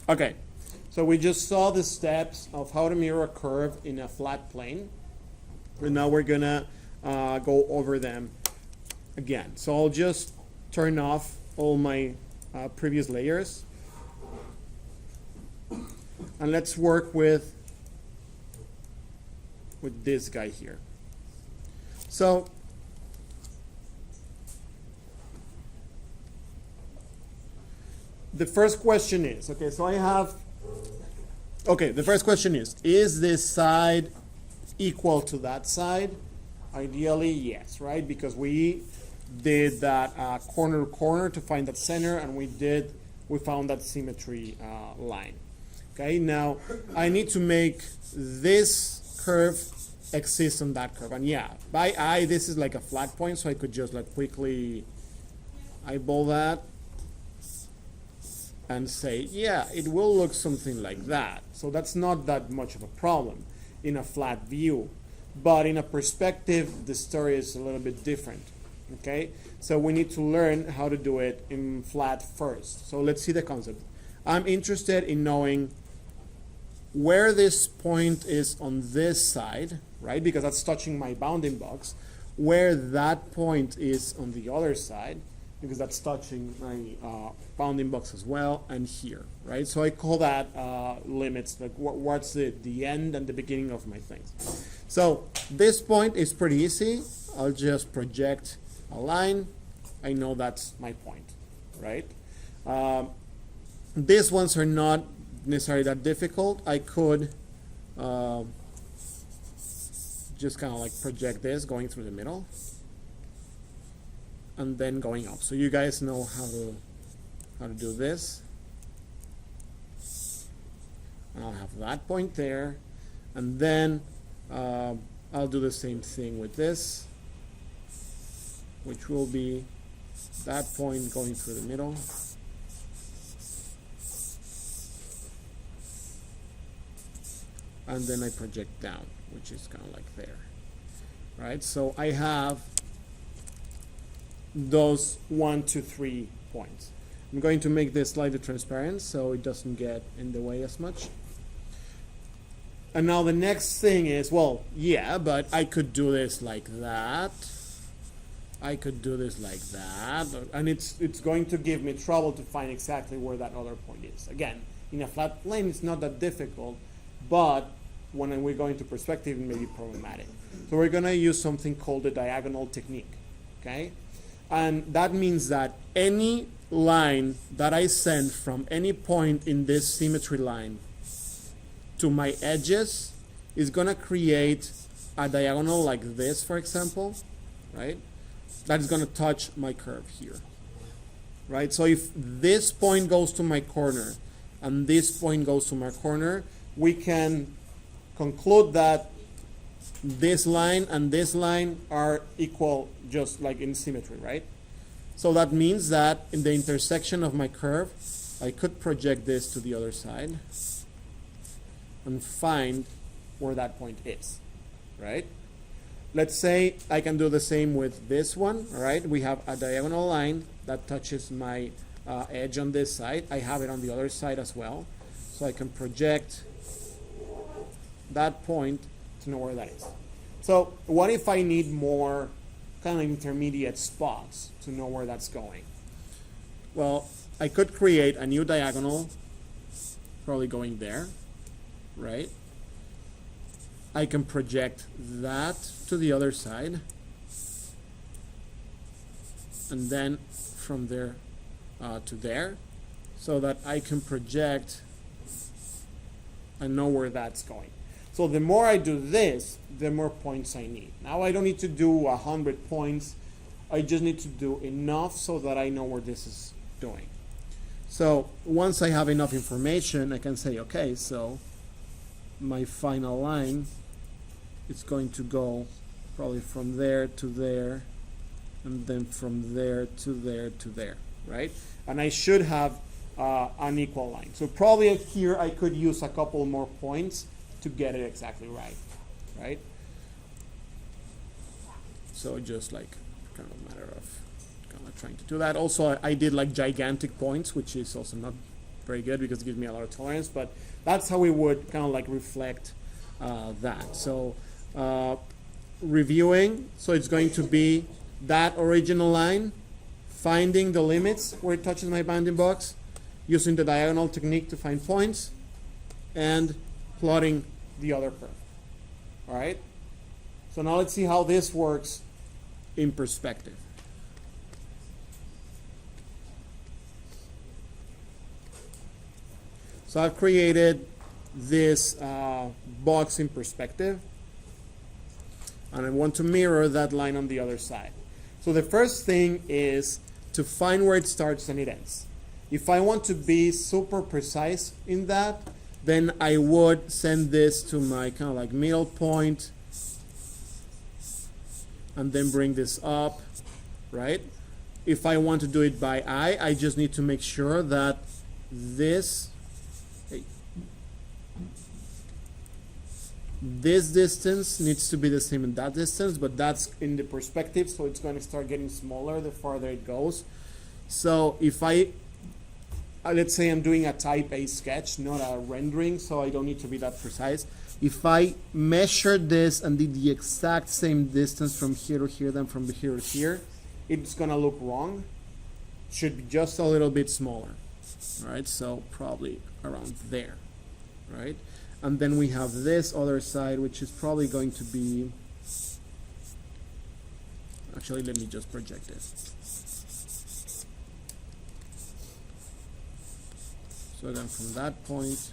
Okay, so we just saw the steps of how to mirror a curve in a flat plane, and now we're gonna go over them again. So I'll just turn off all my previous layers, and let's work with this guy here. So the first question is, okay, so I have, okay, the first question is this side equal to that side? Ideally, yes, right? Because we did that corner to corner to find that center, and we found that symmetry line. Okay, now I need to make this curve exist on that curve. And yeah, by eye, this is like a flat point, so I could just like quickly eyeball that and say, yeah, it will look something like that. So that's not that much of a problem in a flat view. But in a perspective, the story is a little bit different. Okay, so we need to learn how to do it in flat first. So let's see the concept. I'm interested in knowing where this point is on this side, right? Because that's touching my bounding box. Where that point is on the other side, because that's touching my bounding box as well, and here, right? So I call that limits, like what's the end and the beginning of my things. So this point is pretty easy. I'll just project a line. I know that's my point, right? These ones are not necessarily that difficult. I could just kind of like project this going through the middle and then going up. So you guys know how to do this. And I'll have that point there, and then I'll do the same thing with this, which will be that point going through the middle. And then I project down, which is kind of like there, right? So I have those 1, 2, 3 points. I'm going to make this slightly transparent so it doesn't get in the way as much. And now the next thing is, well, yeah, but I could do this like that. I could do this like that. And it's going to give me trouble to find exactly where that other point is. Again, in a flat plane, it's not that difficult, but when we're going to perspective, it may be problematic. So we're going to use something called the diagonal technique, okay? And that means that any line that I send from any point in this symmetry line to my edges is going to create a diagonal like this, for example, right? That is going to touch my curve here, right? So if this point goes to my corner and this point goes to my corner, we can conclude that this line and this line are equal, just like in symmetry, right? So that means that in the intersection of my curve, I could project this to the other side and find where that point is, right? Let's say I can do the same with this one, all right? We have a diagonal line that touches my edge on this side. I have it on the other side as well. So I can project that point to know where that is. So what if I need more kind of intermediate spots to know where that's going? Well, I could create a new diagonal, probably going there, right? I can project that to the other side, and then from there to there, so that I can project and know where that's going. So the more I do this, the more points I need. Now I don't need to do 100 points. I just need to do enough so that I know where this is doing. So once I have enough information, I can say, okay, so my final line is going to go probably from there to there, and then from there to there to there, right? And I should have an equal line. So probably here I could use a couple more points to get it exactly right, right? So just like kind of a matter of kind of trying to do that. Also, I did like gigantic points, which is also not very good because it gives me a lot of tolerance, but that's how we would kind of like reflect that. So reviewing, so it's going to be that original line, finding the limits where it touches my bounding box, using the diagonal technique to find points, and plotting the other curve. All right? So now let's see how this works in perspective. So I've created this box in perspective, and I want to mirror that line on the other side. So the first thing is to find where it starts and it ends. If I want to be super precise in that, then I would send this to my kind of like middle point, and then bring this up, right? If I want to do it by eye, I just need to make sure that this distance needs to be the same in that distance, but that's in the perspective, so it's going to start getting smaller the farther it goes. So if let's say I'm doing a type A sketch, not a rendering, so I don't need to be that precise. If I measured this and did the exact same distance from here to here than from here to here, it's going to look wrong. It should be just a little bit smaller. All right, so probably around there, right? And then we have this other side, which is probably going to be, actually, let me just project it. So then from that point,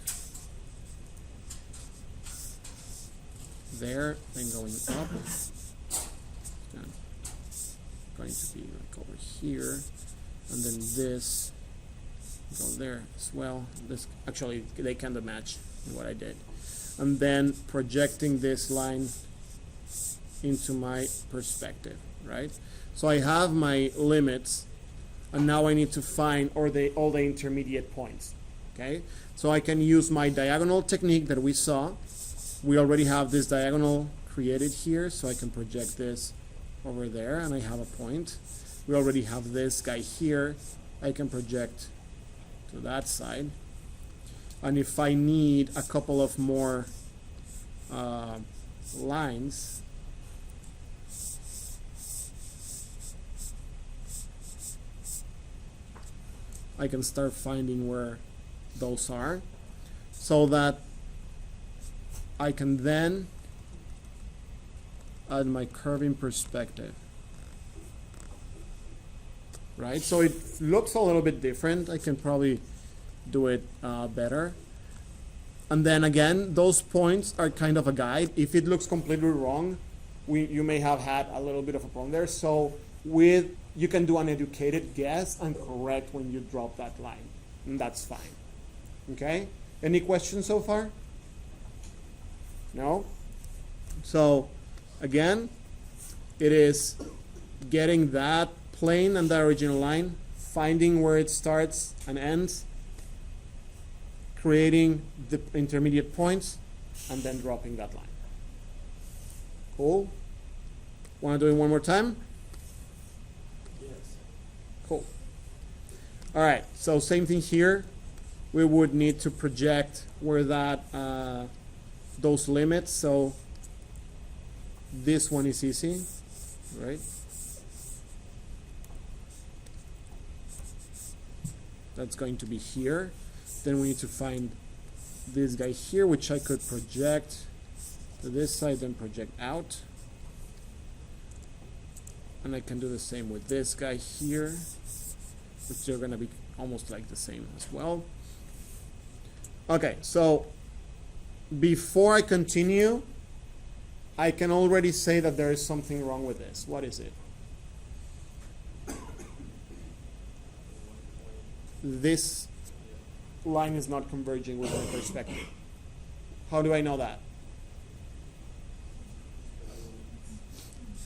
there, then going up, going to be like over here, and then this, go there as well. This, actually, they kind of match what I did. And then projecting this line into my perspective, right? So I have my limits, and now I need to find all the intermediate points, okay? So I can use my diagonal technique that we saw. We already have this diagonal created here, so I can project this over there, and I have a point. We already have this guy here. I can project to that side. And if I need a couple of more lines, I can start finding where those are, so that I can then add my curving perspective. Right? So it looks a little bit different. I can probably do it better. And then again, those points are kind of a guide. If it looks completely wrong, you may have had a little bit of a problem there. So you can do an educated guess and correct when you drop that line, and that's fine. Okay? Any questions so far? No? So again, it is getting that plane and the original line, finding where it starts and ends, creating the intermediate points, and then dropping that line. Cool? Want to do it one more time? Yes. Cool. All right, so same thing here. We would need to project where that those limits. So this one is easy, right? That's going to be here. Then we need to find this guy here, which I could project to this side, then project out. And I can do the same with this guy here, which are going to be almost like the same as well. Okay, so before I continue, I can already say that there is something wrong with this. What is it? This line is not converging with my perspective. How do I know that?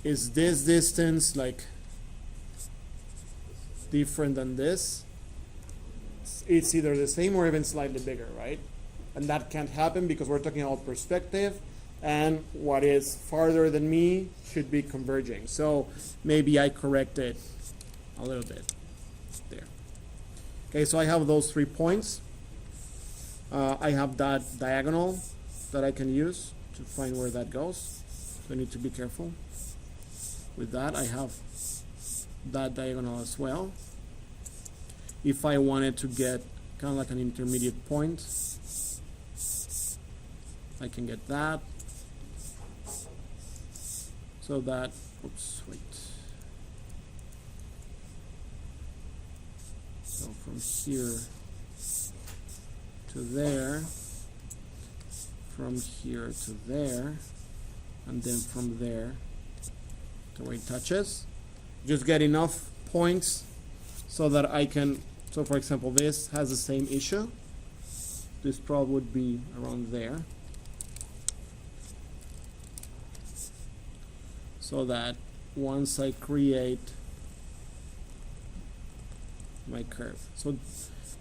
Is this distance like different than this? It's either the same or even slightly bigger, right? And that can't happen because we're talking about perspective, and what is farther than me should be converging. So maybe I correct it a little bit there. Okay, so I have those 3 points. I have that diagonal that I can use to find where that goes. So I need to be careful with that. I have that diagonal as well. If I wanted to get kind of like an intermediate point, I can get that. So that, oops, wait. So from here to there, from here to there, and then from there to where it touches. Just get enough points so that I can, so for example, this has the same issue. This probably would be around there. So that once I create my curve. So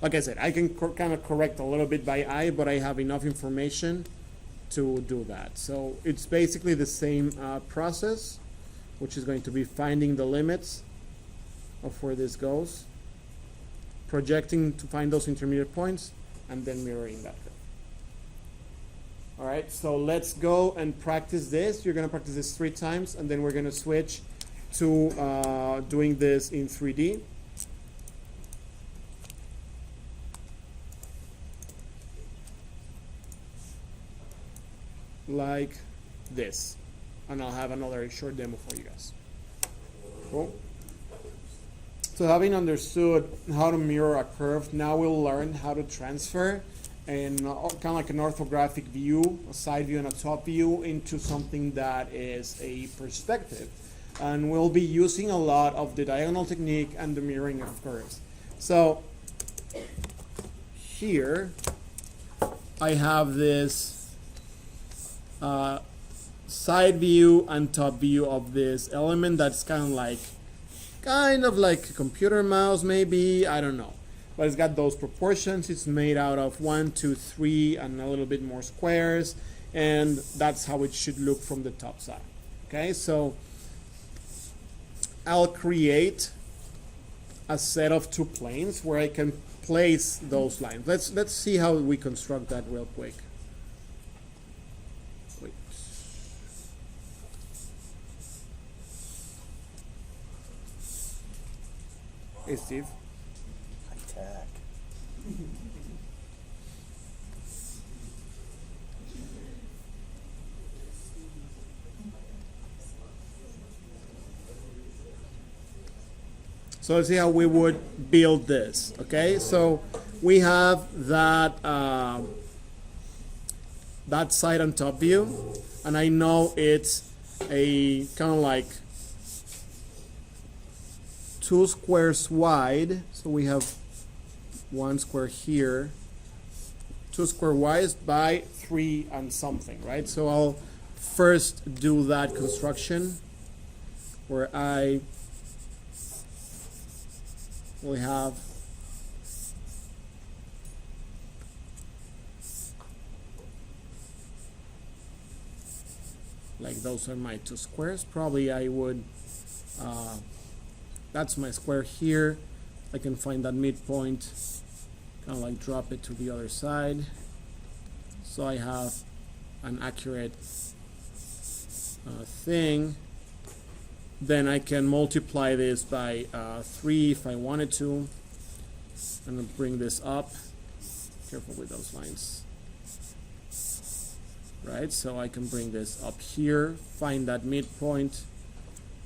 like I said, I can kind of correct a little bit by eye, but I have enough information to do that. So it's basically the same process, which is going to be finding the limits of where this goes, projecting to find those intermediate points, and then mirroring that curve. All right, so let's go and practice this. You're going to practice this 3 times, and then we're going to switch to doing this in 3D. Like this. And I'll have another short demo for you guys. Cool. So having understood how to mirror a curve, now we'll learn how to transfer and kind of like an orthographic view, a side view and a top view into something that is a perspective. And we'll be using a lot of the diagonal technique and the mirroring of curves. So here I have this side view and top view of this element that's kind of like a computer mouse maybe, I don't know. But it's got those proportions. It's made out of 1, 2, 3 and a little bit more squares, and that's how it should look from the top side. Okay, so I'll create a set of 2 planes where I can place those lines. Let's see how we construct that real quick. Wait. Hey Steve. High-tech. So let's see how we would build this. Okay, so we have that that side and top view, and I know it's a kind of like 2 squares wide. So we have 1 square here, 2 square wide by 3 and something, right? So I'll first do that construction where I will have like those are my 2 squares. Probably I would that's my square here. I can find that midpoint, kind of like drop it to the other side, so I have an accurate thing. Then I can multiply this by 3 if I wanted to. I'm going to bring this up. Careful with those lines. Right, so I can bring this up here, find that midpoint,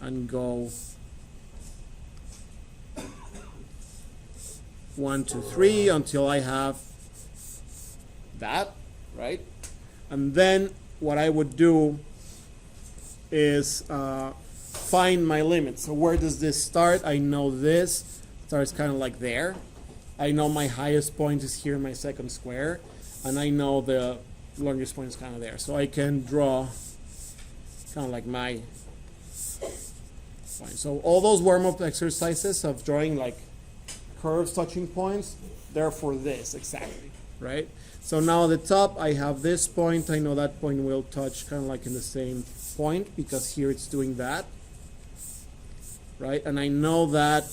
and go 1, 2, 3 until I have that, right? And then what I would do is find my limit. So where does this start? I know this starts kind of like there. I know my highest point is here in my second square, and I know the longest point is kind of there. So I can draw kind of like my point. So all those warm-up exercises of drawing like curves touching points, they're for this exactly, right? So now at the top I have this point. I know that point will touch kind of like in the same point because here it's doing that, right? And I know that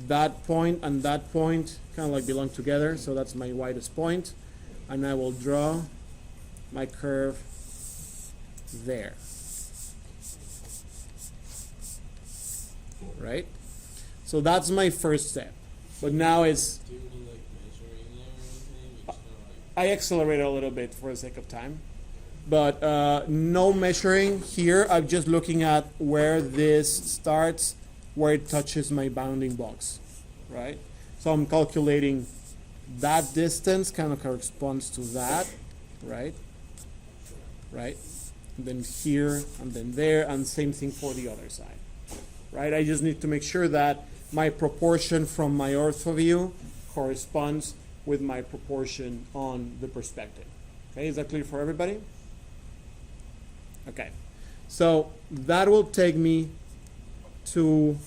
that point and that point kind of like belong together, so that's my widest point. and I will draw my curve there. Right? So that's my first step. But now it's, Do you need like measuring there or anything? You're just kinda I accelerate a little bit for the sake of time. But no measuring here. I'm just looking at where this starts, where it touches my bounding box, right? So I'm calculating that distance kind of corresponds to that, right? Right? And then here, and then there, and same thing for the other side, right? I just need to make sure that my proportion from my ortho view corresponds with my proportion on the perspective. Okay, is that clear for everybody? Okay, so that will take me to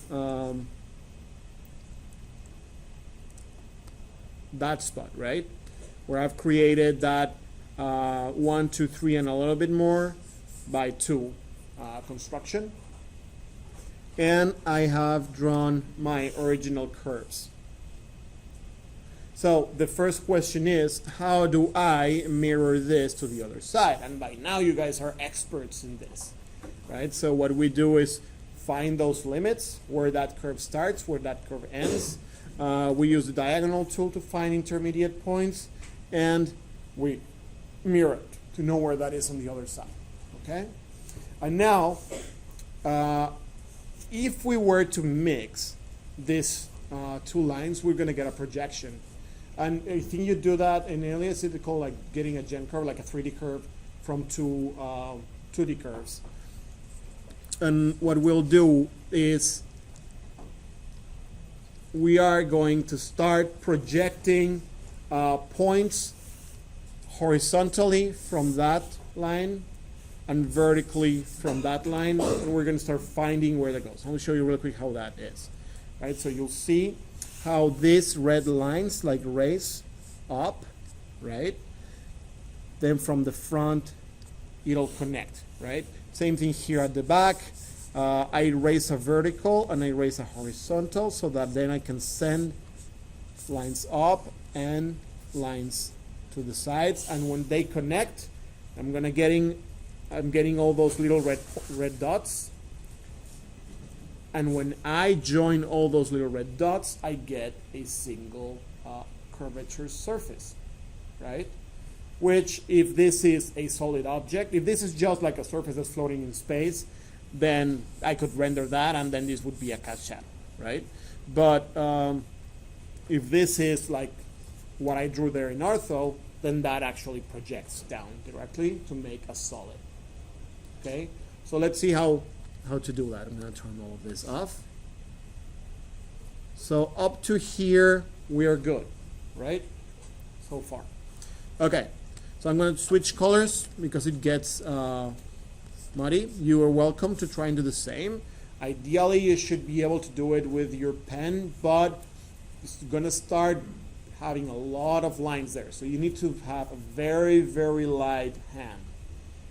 that spot, right? Where I've created that 1, 2, 3, and a little bit more by 2 construction. And I have drawn my original curves. So the first question is, how do I mirror this to the other side? And by now you guys are experts in this, right? So what we do is find those limits, where that curve starts, where that curve ends. We use the diagonal tool to find intermediate points, and we mirror it to know where that is on the other side, okay? And now, if we were to mix these two lines, we're gonna get a projection. And I think you do that in Alias, it's called like getting a gen curve, like a 3D curve from two 2D curves. And what we'll do is we are going to start projecting points horizontally from that line and vertically from that line, and we're going to start finding where that goes. I'll show you real quick how that is. Right, so you'll see how these red lines like raise up, right? Then from the front, it'll connect, right? Same thing here at the back. I raise a vertical and I raise a horizontal so that then I can send lines up and lines to the sides, and when they connect, I'm getting all those little red dots. And when I join all those little red dots, I get a single curvature surface, right? Which, if this is a solid object, if this is just like a surface that's floating in space, then I could render that, and then this would be a cat shadow, right? But if this is like what I drew there in ortho, then that actually projects down directly to make a solid. Okay, so let's see how to do that. I'm going to turn all of this off. So up to here, we are good, right? So far. Okay, so I'm going to switch colors because it gets muddy. You are welcome to try and do the same. Ideally, you should be able to do it with your pen, but it's going to start having a lot of lines there. So you need to have a very, very light hand,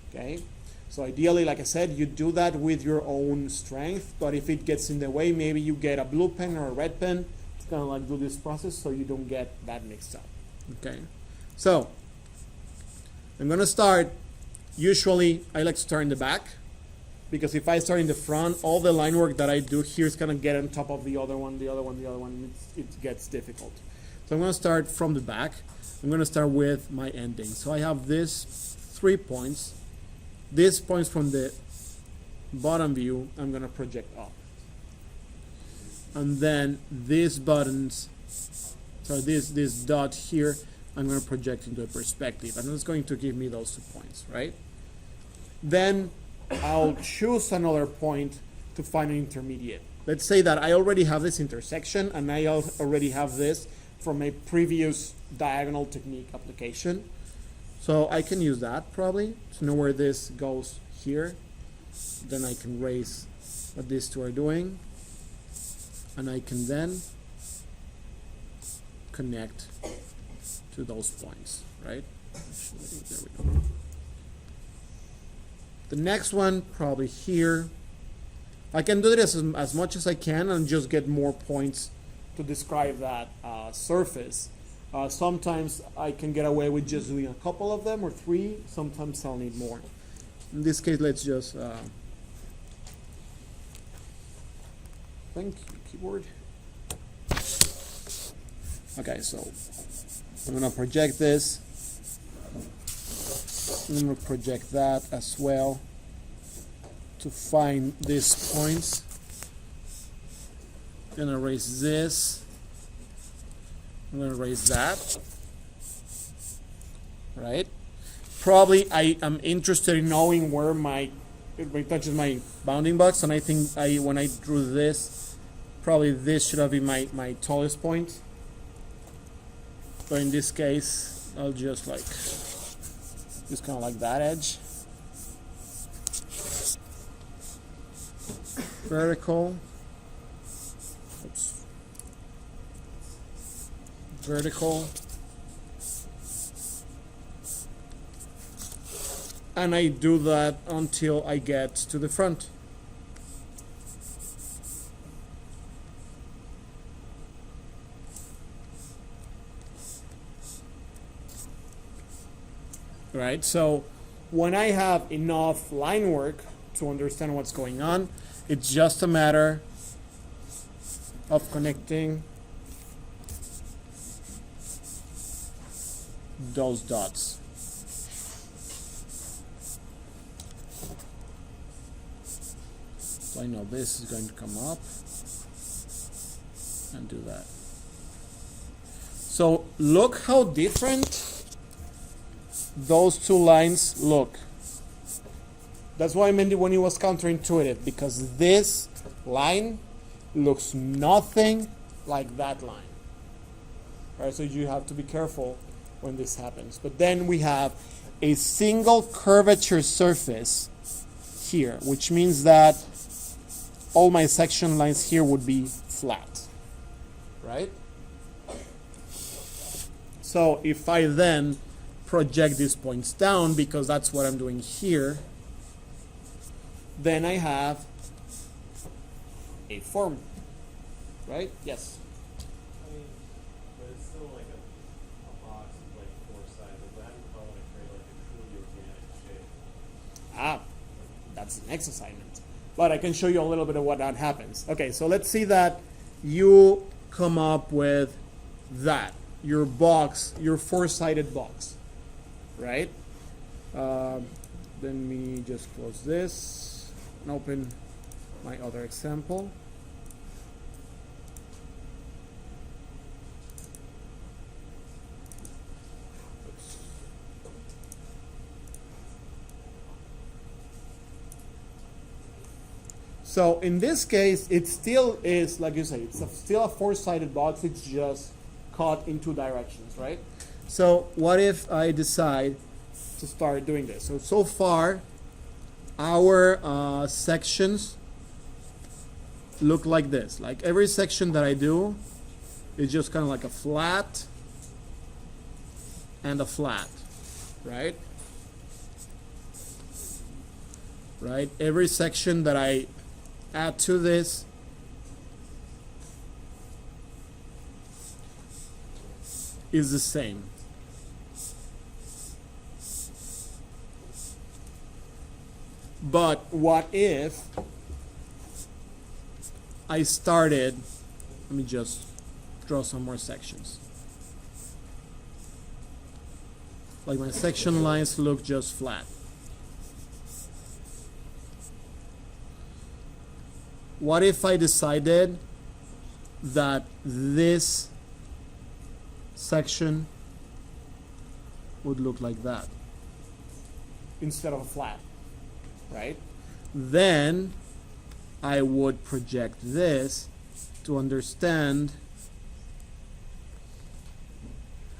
okay? So ideally, like I said, you do that with your own strength, but if it gets in the way, maybe you get a blue pen or a red pen. It's kind of like do this process so you don't get that mixed up, okay? So I'm going to start. Usually, I like to start in the back, because if I start in the front, all the line work that I do here is going to get on top of the other one, it gets difficult. So I'm going to start from the back. I'm going to start with my ending. So I have this 3 points. These points from the bottom view, I'm going to project up. And then these buttons, so this dot here, I'm going to project into a perspective. And it's going to give me those 2 points, right? Then I'll choose another point to find an intermediate. Let's say that I already have this intersection, and I already have this from a previous diagonal technique application. So I can use that probably to know where this goes here. Then I can raise what these two are doing, and I can then connect to those points, right? There we go. The next one, probably here. I can do this as much as I can and just get more points to describe that surface. Sometimes I can get away with just doing a couple of them or 3. Sometimes I'll need more. In this case, let's just thank you, keyboard. Okay, so I'm gonna project this. I'm gonna project that as well to find these points. I'm gonna erase this. I'm gonna erase that. Right? Probably I am interested in knowing where it touches my bounding box, and I think when I drew this, probably this should have been my tallest point. But in this case, I'll just kind of like that edge. Vertical. Oops. Vertical. And I do that until I get to the front. Right, so when I have enough line work to understand what's going on, it's just a matter of connecting those dots. So I know this is going to come up and do that. So look how different those two lines look. That's why I meant it when it was counterintuitive, because this line looks nothing like that line. Right, so you have to be careful when this happens. But then we have a single curvature surface here, which means that all my section lines here would be flat. Right? So if I then project these points down, because that's what I'm doing here, then I have a form, right? Yes? I mean, but it's still like a box with like 4 sides. But how do you call it create like a truly organic shape? That's the next assignment. But I can show you a little bit of what that happens. Okay, so let's see that you come up with that, your box, your 4-sided box, right? Let me just close this and open my other example. So in this case, it still is, like you say, it's still a 4-sided box. It's just cut in 2 directions, right? So what if I decide to start doing this? So far, our sections look like this. Like every section that I do is just kind of like a flat and a flat, right? Right? Every section that I add to this is the same. But what if I started, let me just draw some more sections. Like my section lines look just flat. What if I decided that this section would look like that instead of a flat, right? Then I would project this to understand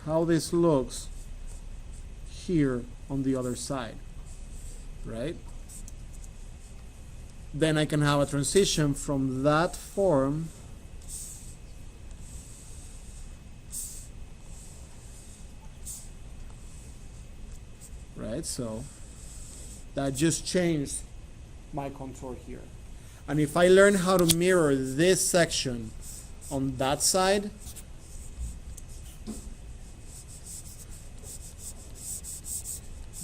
how this looks here on the other side, right? Then I can have a transition from that form right? So that just changed my contour here. And if I learn how to mirror this section on that side,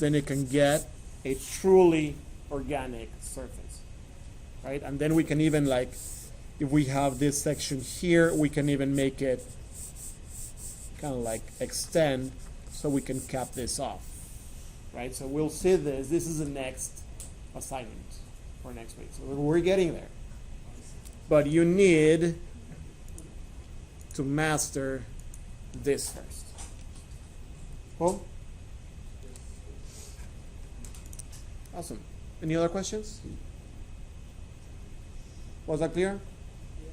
then it can get a truly organic surface, right? And then we can even, like, if we have this section here, we can even make it kind of like extend so we can cap this off, right? So we'll see this. This is the next assignment for next week. So we're getting there. But you need to master this first. Cool? Awesome. Any other questions? Was that clear?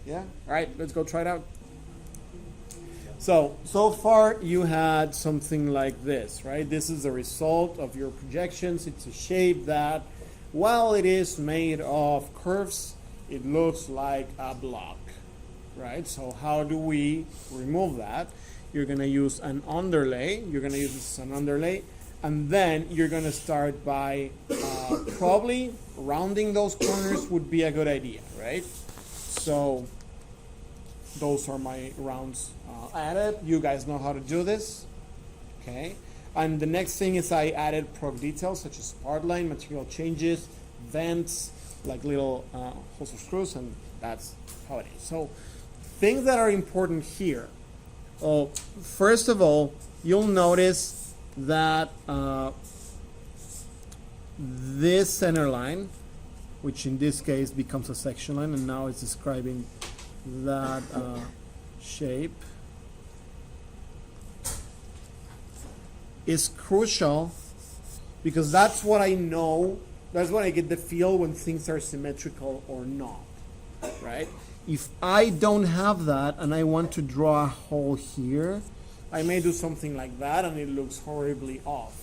Yeah? All right, let's go try it out. So far you had something like this, right? This is the result of your projections. It's a shape that, while it is made of curves, it looks like a block, right? So how do we remove that? You're going to use an underlay. You're going to use this as an underlay. And then you're going to start by probably rounding those corners would be a good idea, right? So those are my rounds added. You guys know how to do this, okay? And the next thing is I added prog details such as part line, material changes, vents, like little holes or screws, and that's how it is. So things that are important here. First of all, you'll notice that this center line, which in this case becomes a section line, and now it's describing that shape, is crucial because that's what I know, that's what I get the feel when things are symmetrical or not, right? If I don't have that and I want to draw a hole here, I may do something like that and it looks horribly off.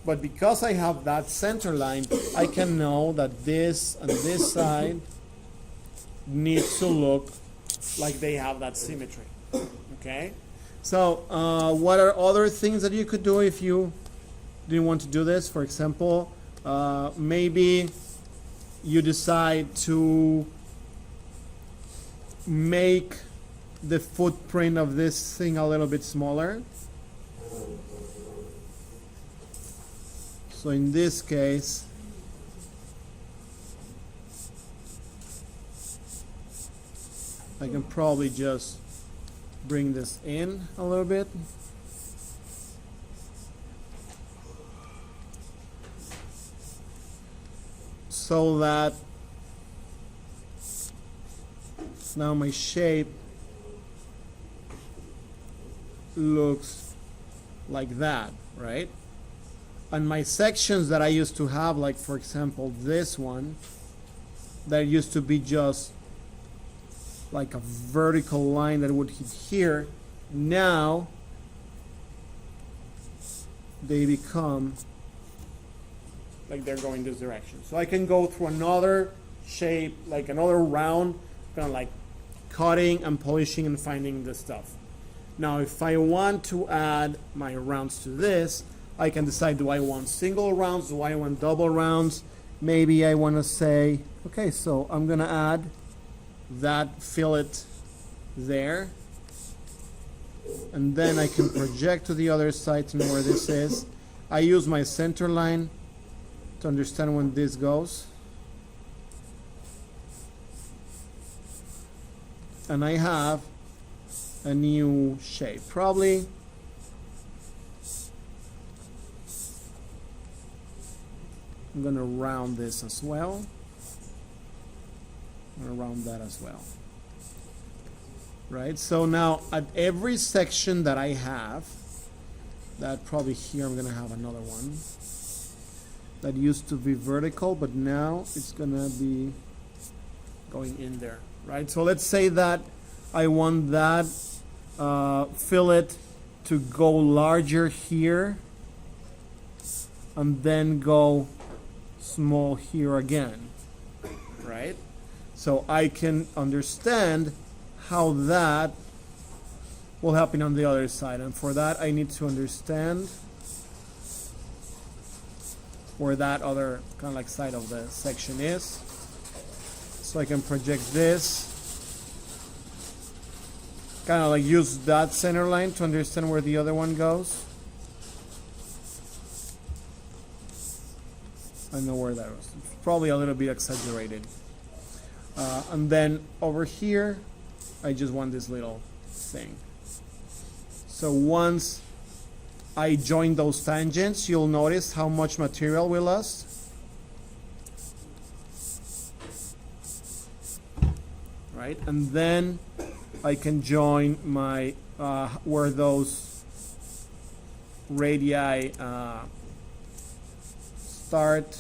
But because I have that center line, I can know that this and this side needs to look like they have that symmetry, okay? So what are other things that you could do if you didn't want to do this? For example, maybe you decide to make the footprint of this thing a little bit smaller. So in this case, I can probably just bring this in a little bit. So that now my shape looks like that, right? And my sections that I used to have, like for example this one, that used to be just like a vertical line that would hit here, now they become like they're going this direction. So I can go through another shape, like another round, kind of like cutting and polishing and finding the stuff. Now if I want to add my rounds to this, I can decide, do I want single rounds, do I want double rounds? Maybe I want to say, okay, so I'm going to add that fillet there, and then I can project to the other side to know where this is. I use my center line to understand when this goes, and I have a new shape. Probably I'm going to round this as well. I'm going to round that as well. Right? So now at every section that I have, that probably here I'm going to have another one that used to be vertical, but now it's going to be going in there. Right? So let's say that I want that fillet to go larger here and then go small here again, right? So I can understand how that will happen on the other side, and for that I need to understand where that other kind of like side of the section is. So I can project this, kind of like use that center line to understand where the other one goes. I know where that was. It's probably a little bit exaggerated. And then over here, I just want this little thing. So once I join those tangents, you'll notice how much material we lost. Right? And then I can join my, where those radii start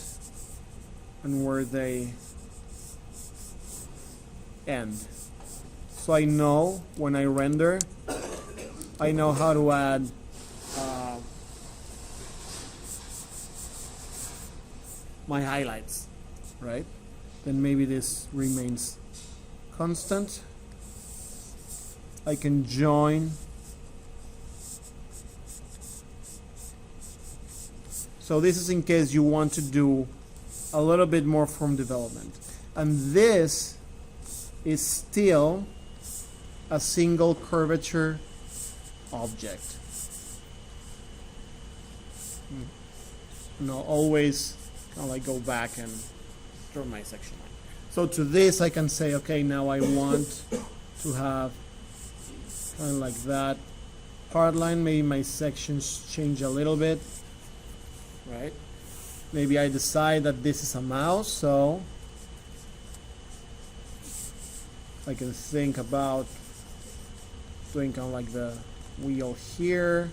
and where they end. So I know when I render, I know how to add my highlights, right? Then maybe this remains constant. I can join. So this is in case you want to do a little bit more from development. And this is still a single curvature object. And I'll always kind of like go back and draw my section line. So to this I can say, okay, now I want to have kind of like that part line. Maybe my sections change a little bit, right? Maybe I decide that this is a mouse, so I can think about doing kind of like the wheel here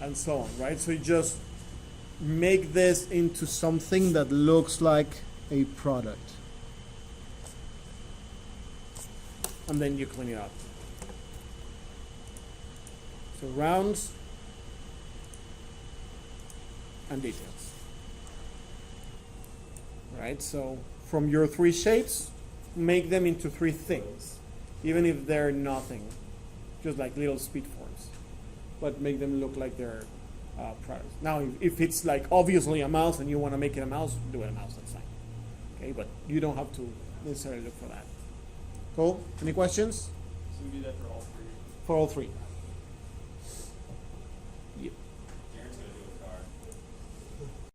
and so on, right? So you just make this into something that looks like a product, and then you clean it up. So rounds and details, right? So from your 3 shapes, make them into 3 things, even if they're nothing, just like little speed forms, but make them look like they're products. Now, if it's like obviously a mouse and you want to make it a mouse, do it a mouse, that's fine. Okay, but you don't have to necessarily look for that. Cool? Any questions? So we do that for all 3? For all 3.